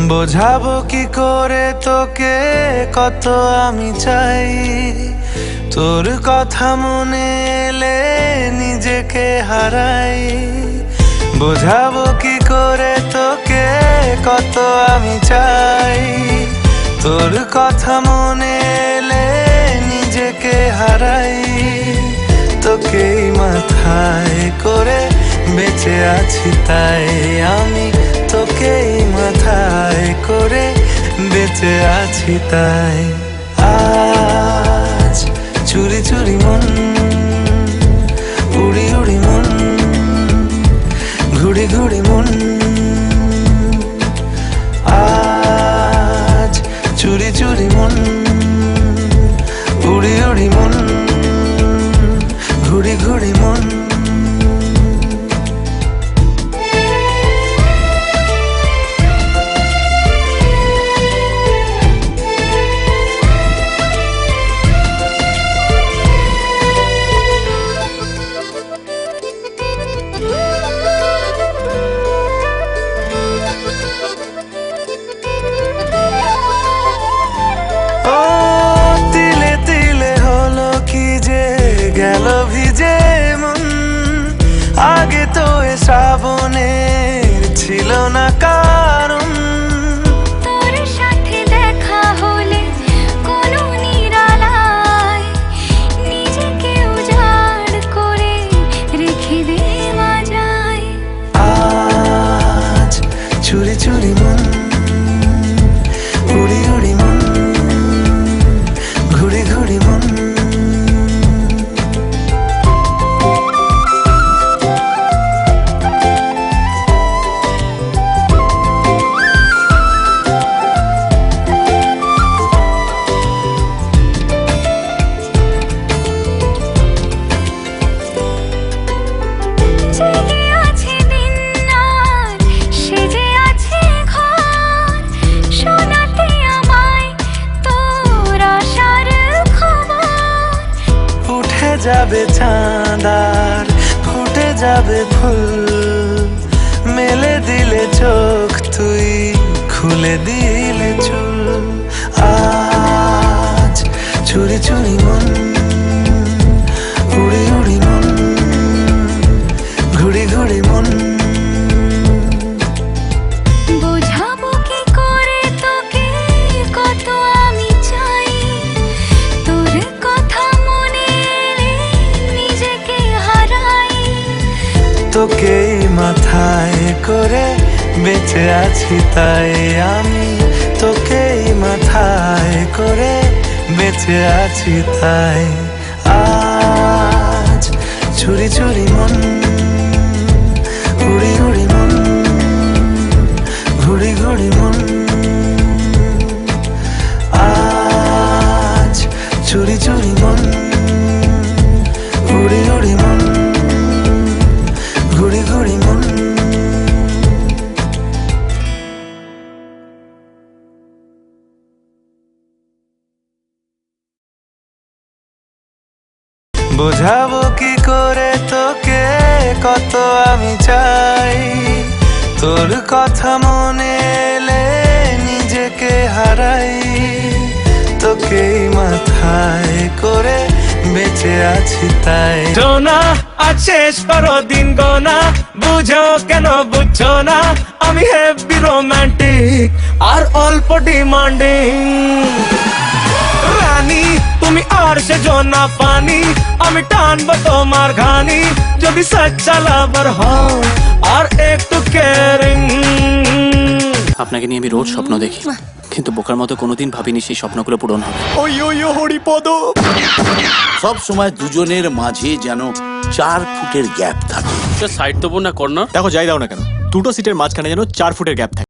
বোঝাবো কি করে তোকে কত আমি চাই, তোর কথা মনে এলে নিজেকে হারাই। বোঝাবো কি করে তোকে কত আমি চাই, তোর কথা মনে এলে নিজেকে হারাই। তোকেই মাথায় করে বেঁচে আছি তাই আমি, তোকেই মাথায় করে বেঁচে আছি তাই। আজ চুরি চুরি মন, উড়ি উড়ি মন, ঘুড়ি ঘুড়ি মন। আজ চুরি চুরি মন, উড়ি উড়ি মন, ঘুড়ি ঘুড়ি মন। গেল ভিজে মন, আগে তো এ শ্রাবণের ছিল না কারণ। তোর সাথে দেখা হলে কোনো নিরালায় নিজেকে উজাড় করে রেখে দে মাঝায়। আজ চুরি চুরি মন, উড়ি উড়ি মন, ঘুড়ি ঘুড়ি মন। যাবে চাঁদার ফুটে যাবে ফুল, মেলে দিলে চোখ তুই খুলে দিলে চুল। আজ চুরি চুরি মন, উড়ি উড়ি মন, ঘুড়ি ঘুড়ি মন। বোঝাবো কি করে তোকে কত আমি চাই, তোর কথা মনে এলে নিজেকে হারাই। তোকেই মাথায় করে বেঁচে আছি তাই আমি, তোকেই মাথায় করে বেঁচে আছি তাই। আজ চুরি চুরি মন, উড়ি উড়ি মন, ঘুড়ি ঘুড়ি মন। আজ চুরি চুরি মন, উড়ি উড়ি মন, ঘুড়ি ঘুড়ি মন। বোঝাবো কি করে তোকে কত আমি চাই, তোর কথা মনে এলে নিজেকে হারাই। তোকেই মাথায় করে বেঁচে আছি তাই। সোনা আজ শেষ করো দিন গোনা, বুঝো কেন বুঝছো না আমি হেভি রোমান্টিক আর অল্প ডিমান্ডিং। রানী তুমি আর সে জোনা পানি, আমি টানবো তোমার ঘানি যদি সচ্চা লাভার হও আর একটু কেয়ারিং। আপনাকে নিয়ে আমি রোজ স্বপ্ন দেখি, কিন্তু বোকার মতো কোনোদিন ভাবিনি সেই স্বপ্নগুলো পূরণ হবে। ওই ওই হরিপদ, সব সময় দুজনের মাঝে যেন 4 ফুটের গ্যাপ থাকে। সাইড দেবো না কর্নার, দেখো যাই দাও না কেন, দুটো সিটের মাঝখানে যেন 4 ফুটের গ্যাপ থাকে।